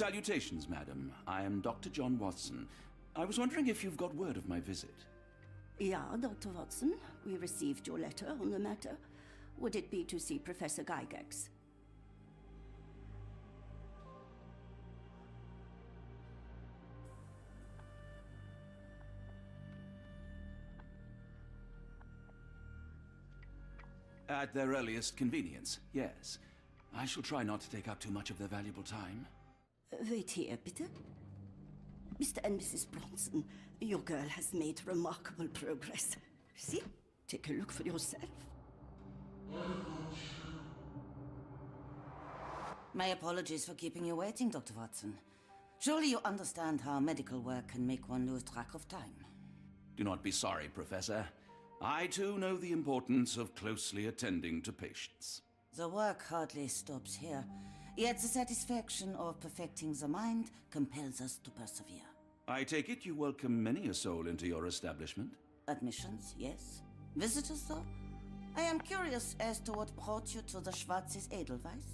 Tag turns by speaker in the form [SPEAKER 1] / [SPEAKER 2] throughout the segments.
[SPEAKER 1] Salutations, madam. I am Dr. John Watson. I was wondering if you've got word of my visit.
[SPEAKER 2] Yeah, Dr. Watson. We received your letter on the matter. Would it be to see Professor Gygax?
[SPEAKER 1] At their earliest convenience, yes. I shall try not to take up too much of their valuable time.
[SPEAKER 2] Wait here, bitte. Mr. and Mrs. Bronson, your girl has made remarkable progress. See? Take a look for yourself.
[SPEAKER 3] My apologies for keeping you waiting, Dr. Watson. Surely you understand how medical work can make one lose track of time.
[SPEAKER 1] Do not be sorry, Professor. I too know the importance of closely attending to patients.
[SPEAKER 3] The work hardly stops here, yet the satisfaction of perfecting the mind compels us to persevere.
[SPEAKER 1] I take it you welcome many a soul into your establishment?
[SPEAKER 3] Admissions, yes. Visitors, though? I am curious as to what brought you to the Schwarzes Edelweiss.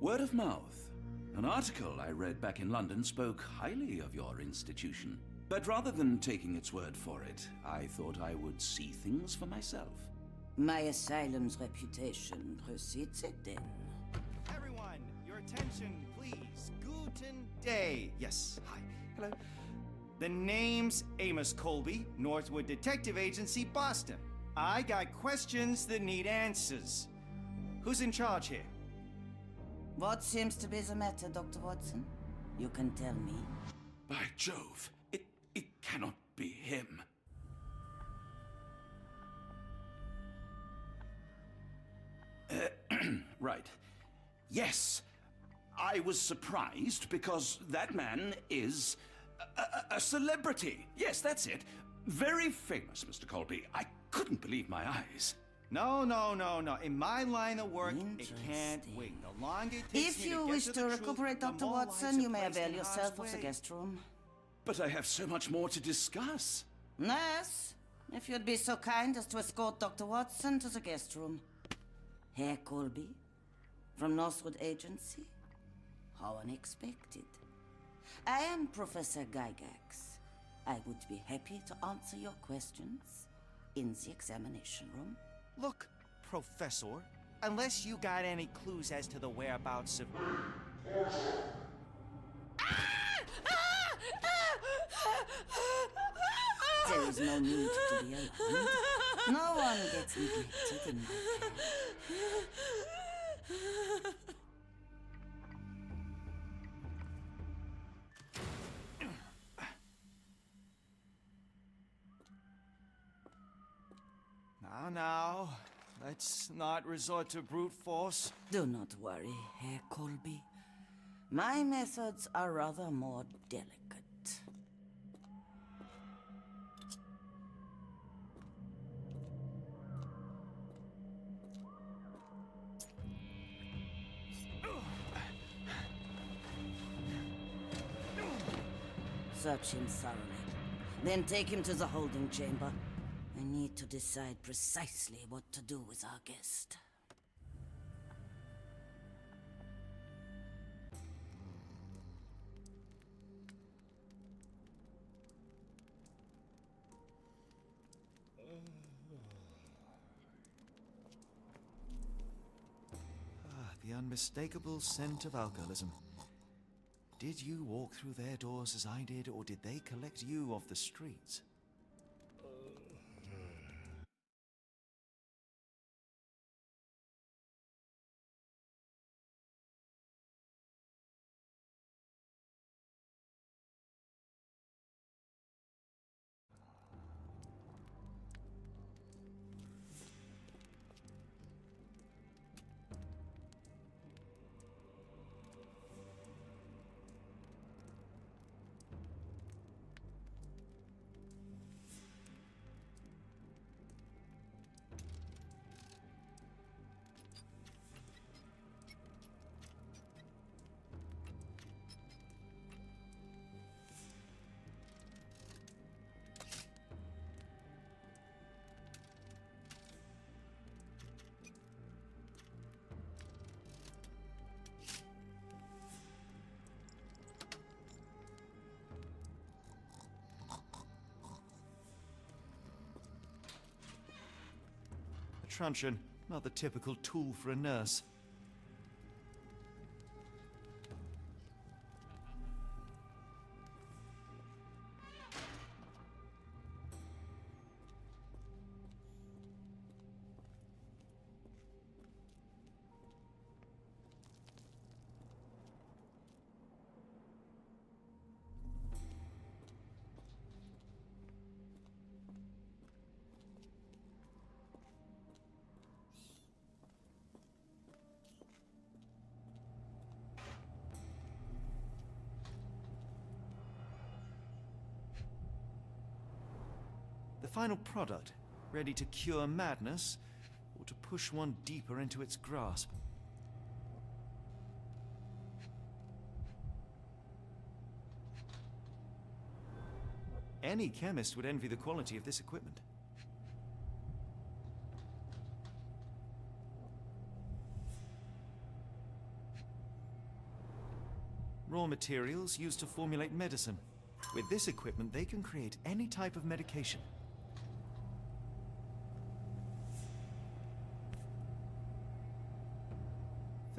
[SPEAKER 1] Word of mouth. An article I read back in London spoke highly of your institution. But rather than taking its word for it, I thought I would see things for myself.
[SPEAKER 3] My asylum's reputation precedes it, then.
[SPEAKER 4] Everyone, your attention, please. Guten Day. Yes, hi. Hello. The name's Amos Colby, Northwood Detective Agency, Boston. I got questions that need answers. Who's in charge here?
[SPEAKER 3] What seems to be the matter, Dr. Watson? You can tell me.
[SPEAKER 1] By Jove, it cannot be him. Right. Yes. I was surprised because that man is a celebrity. Yes, that's it. Very famous, Mr. Colby. I couldn't believe my eyes.
[SPEAKER 4] No. In my line of work, it can't wait. The longer it takes
[SPEAKER 3] If
[SPEAKER 4] me
[SPEAKER 3] you
[SPEAKER 4] to
[SPEAKER 3] wish
[SPEAKER 4] get
[SPEAKER 3] to
[SPEAKER 4] the truth,
[SPEAKER 3] recuperate,
[SPEAKER 4] the
[SPEAKER 3] Dr.
[SPEAKER 4] more
[SPEAKER 3] Watson,
[SPEAKER 4] lives
[SPEAKER 3] you
[SPEAKER 4] are
[SPEAKER 3] may
[SPEAKER 4] placed
[SPEAKER 3] avail
[SPEAKER 4] in
[SPEAKER 3] yourself
[SPEAKER 4] harm's
[SPEAKER 3] of the
[SPEAKER 4] way.
[SPEAKER 3] guest room.
[SPEAKER 1] But I have so much more to discuss.
[SPEAKER 3] Nurse, if you'd be so kind as to escort Dr. Watson to the guest room. Herr Colby, from Northwood Agency? How unexpected. I am Professor Gygax. I would be happy to answer your questions in the examination room.
[SPEAKER 4] Look, Professor, unless you got any clues as to the whereabouts of...
[SPEAKER 3] There is no need to be alarmed. No one gets neglected in my care.
[SPEAKER 4] Now, let's not resort to brute force.
[SPEAKER 3] Do not worry, Herr Colby. My methods are rather more delicate. Search him thoroughly. Then take him to the holding chamber. I need to decide precisely what to do with our guest.
[SPEAKER 4] The unmistakable scent of alcoholism. Did you walk through their doors as I did, or did they collect you off the streets? truncheon, not the typical tool for a nurse. The final product, ready to cure madness, or to push one deeper into its grasp. Any chemist would envy the quality of this equipment. Raw materials used to formulate medicine. With this equipment, they can create any type of medication.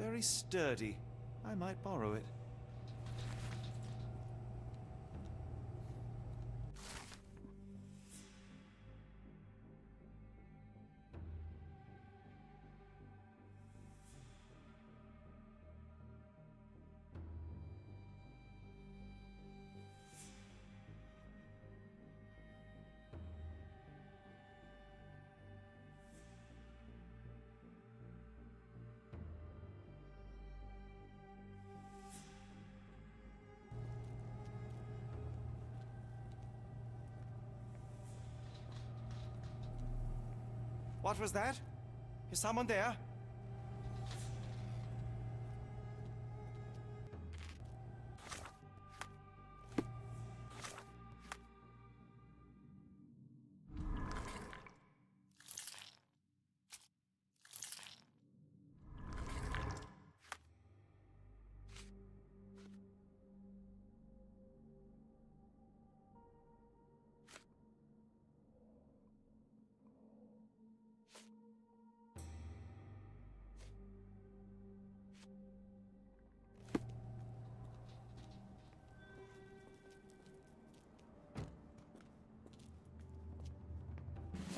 [SPEAKER 4] Very sturdy. I might borrow it.
[SPEAKER 5] What was that? Is someone there?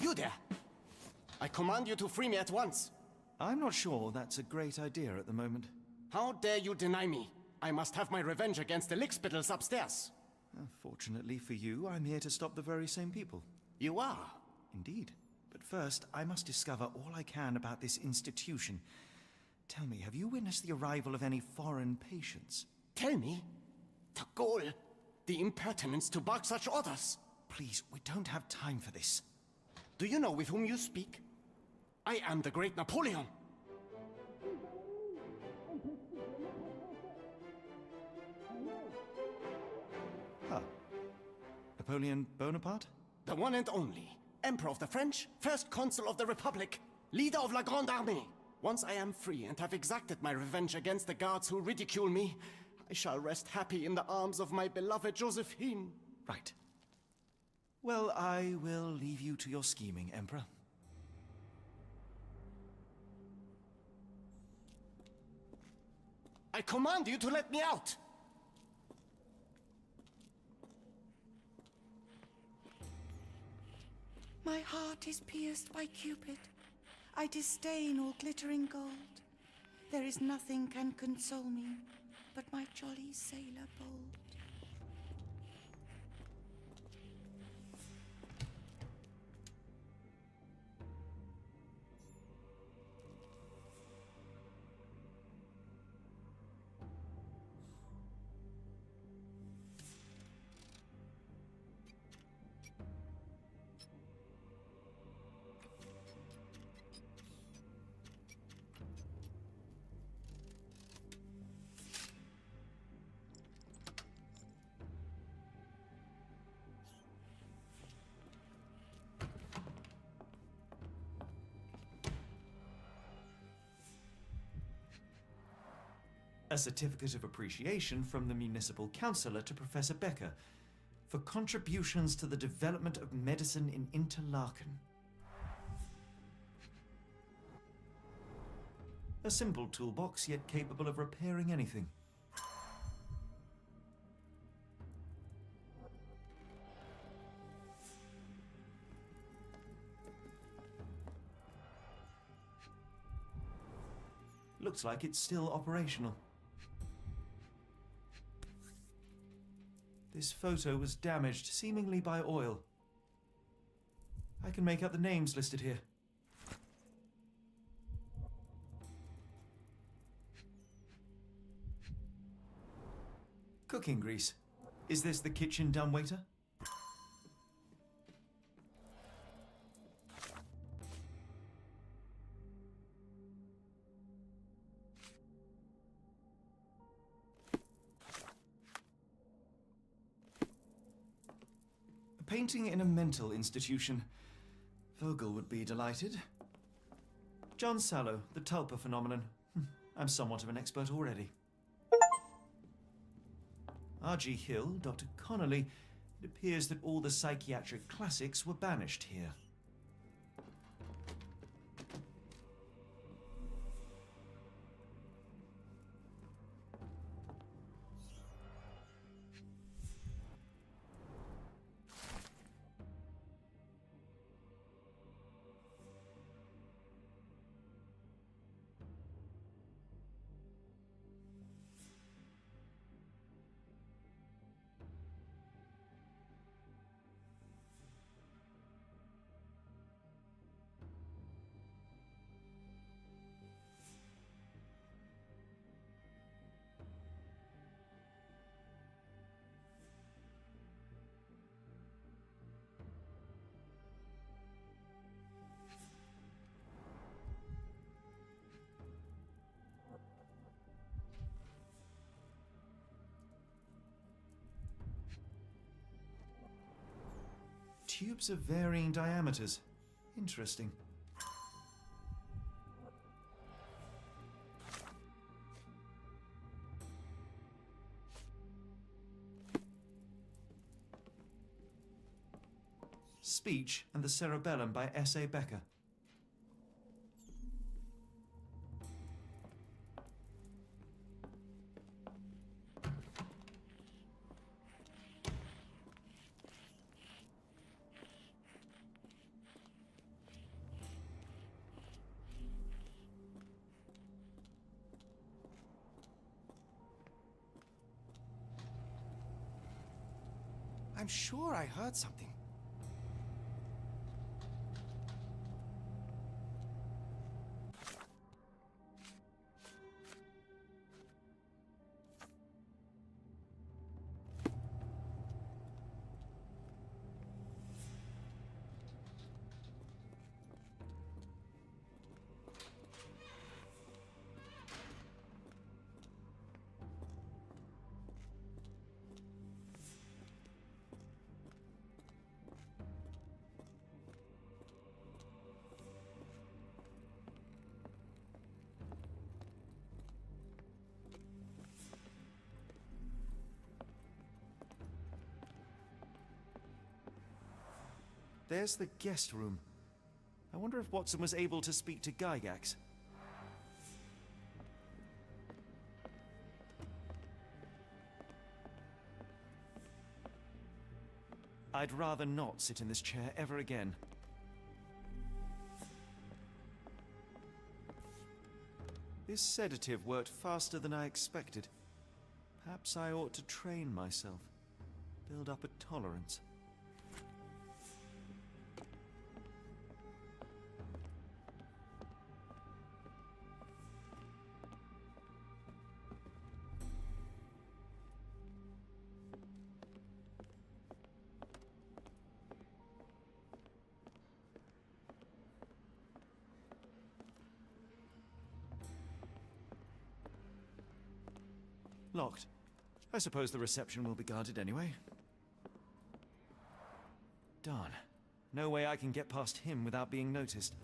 [SPEAKER 6] You there! I command you to free me at once.
[SPEAKER 4] I'm not sure that's a great idea at the moment.
[SPEAKER 6] How dare you deny me? I must have my revenge against the lickspittles upstairs.
[SPEAKER 4] Fortunately for you, I'm here to stop the very same people.
[SPEAKER 6] You are?
[SPEAKER 4] Indeed. But first, I must discover all I can about this institution. Tell me, have you witnessed the arrival of any foreign patients?
[SPEAKER 6] Tell me? The gall, the impertinence to bark such orders.
[SPEAKER 4] Please, we don't have time for this.
[SPEAKER 6] Do you know with whom you speak? I am the great Napoleon.
[SPEAKER 4] Huh. Napoleon Bonaparte?
[SPEAKER 6] The one and only. Emperor of the French, first consul of the Republic, leader of La Grande Armée. Once I am free and have exacted my revenge against the guards who ridicule me, I shall rest happy in the arms of my beloved Josephine.
[SPEAKER 4] Right. Well, I will leave you to your scheming, Emperor.
[SPEAKER 6] I command you to let me out!
[SPEAKER 7] My heart is pierced by Cupid. I disdain all glittering gold. There is nothing can console me but my jolly sailor bold.
[SPEAKER 4] A certificate of appreciation from the municipal councillor to Professor Becker for contributions to the development of medicine in Interlaken.
[SPEAKER 5] A simple toolbox, yet capable of repairing anything. Looks like it's still operational. This photo was damaged, seemingly by oil. I can make out the names listed here. Cooking grease. Is this the kitchen dumbwaiter? A painting in a mental institution. Vogel would be delighted. John Sallow, the Tulpa phenomenon. I'm somewhat of an expert already. R.G. Hill, Dr. Connolly. It appears that all the psychiatric classics were banished here. Tubes of varying diameters. Interesting. Speech and the Cerebellum by S.A. Becker.
[SPEAKER 4] I'm sure I heard something.
[SPEAKER 5] There's the guest room. I wonder if Watson was able to speak to Gygax. I'd rather not sit in this chair ever again. This sedative worked faster than I expected. Perhaps I ought to train myself, build up a tolerance. Locked. I suppose the reception will be guarded anyway. Darn. No way I can get past him without being noticed.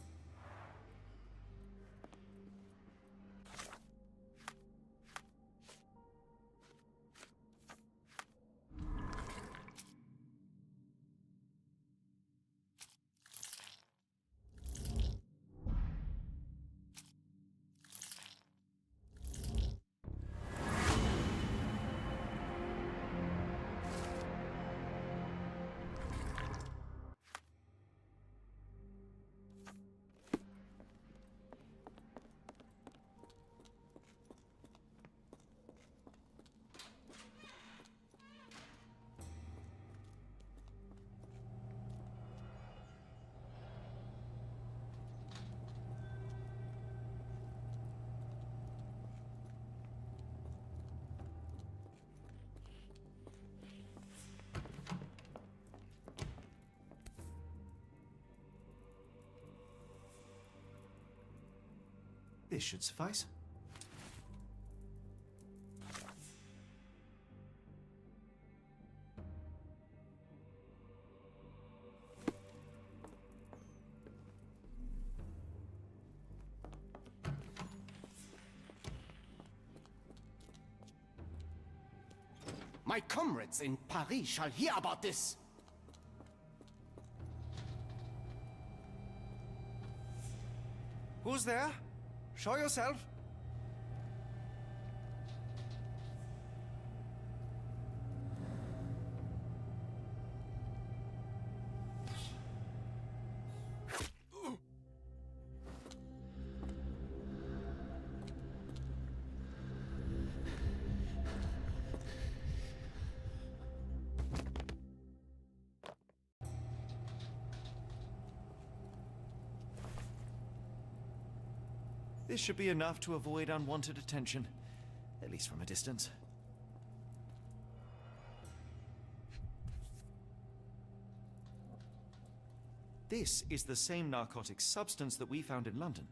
[SPEAKER 5] This should suffice.
[SPEAKER 6] My comrades in Paris shall hear about this.
[SPEAKER 4] Who's there? Show yourself.
[SPEAKER 5] This should be enough to avoid unwanted attention, at least from a distance. This is the same narcotic substance that we found in London.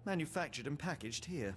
[SPEAKER 5] Manufactured and packaged here.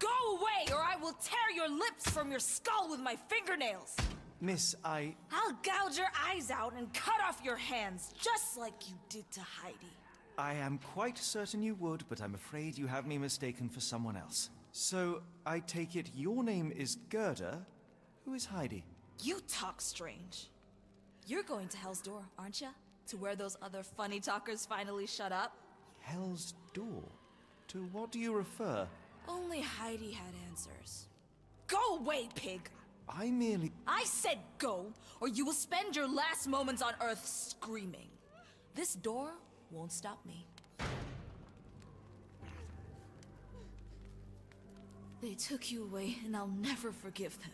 [SPEAKER 8] Go away, or I will tear your lips from your skull with my fingernails!
[SPEAKER 5] Miss,
[SPEAKER 8] I'll gouge your eyes out and cut off your hands, just like you did to Heidi.
[SPEAKER 5] I am quite certain you would, but I'm afraid you have me mistaken for someone else. So, I take it your name is Gerda? Who is Heidi?
[SPEAKER 8] You talk strange. You're going to Hell's Door, aren't you? To where those other funny talkers finally shut up?
[SPEAKER 5] Hell's Door? To what do you refer?
[SPEAKER 8] Only Heidi had answers. Go away, pig!
[SPEAKER 5] I merely...
[SPEAKER 8] I said go, or you will spend your last moments on Earth screaming. This door won't stop me. They took you away, and I'll never forgive them.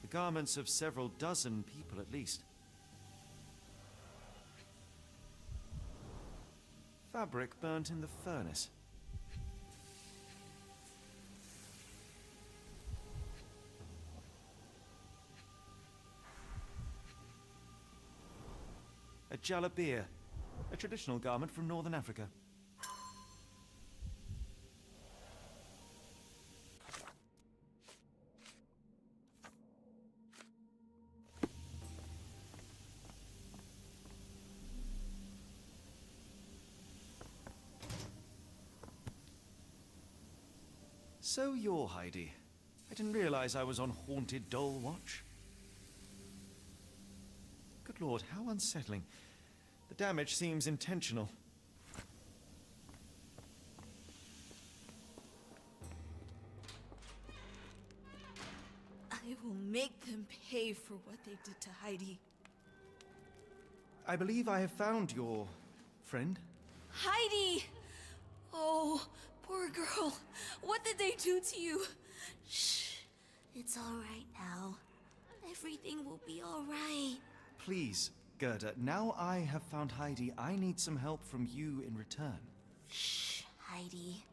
[SPEAKER 5] The garments of several dozen people at least. Fabric burnt in the furnace. A jalabia, a traditional garment from northern Africa. So you're Heidi. I didn't realize I was on haunted doll watch. Good lord, how unsettling. The damage seems intentional.
[SPEAKER 8] I will make them pay for what they did to Heidi.
[SPEAKER 5] I believe I have found your friend.
[SPEAKER 8] Heidi! Oh, poor girl. What did they do to you?
[SPEAKER 9] Shh. It's all right now. Everything will be all right.
[SPEAKER 5] Please, Gerda, now I have found Heidi, I need some help from you in return.
[SPEAKER 9] Shh, Heidi.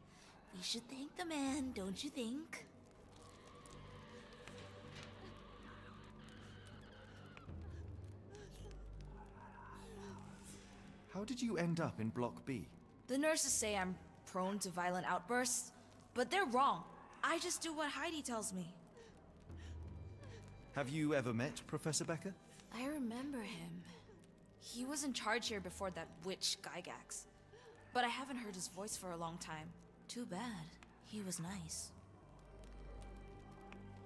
[SPEAKER 9] We should thank the man, don't you think?
[SPEAKER 5] How did you end up in Block B?
[SPEAKER 8] The nurses say I'm prone to violent outbursts, but they're wrong. I just do what Heidi tells me.
[SPEAKER 5] Have you ever met Professor Becker?
[SPEAKER 8] I remember him. He was in charge here before that witch Gygax. But I haven't heard his voice for a long time. Too bad. He was nice.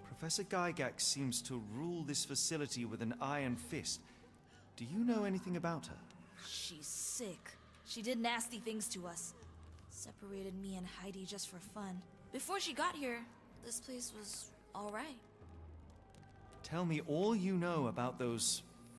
[SPEAKER 5] Professor Gygax seems to rule this facility with an iron fist. Do you know anything about her?
[SPEAKER 8] She's sick. She did nasty things to us. Separated me and Heidi just for fun. Before she got here, this place was all right.
[SPEAKER 5] Tell me all you know about those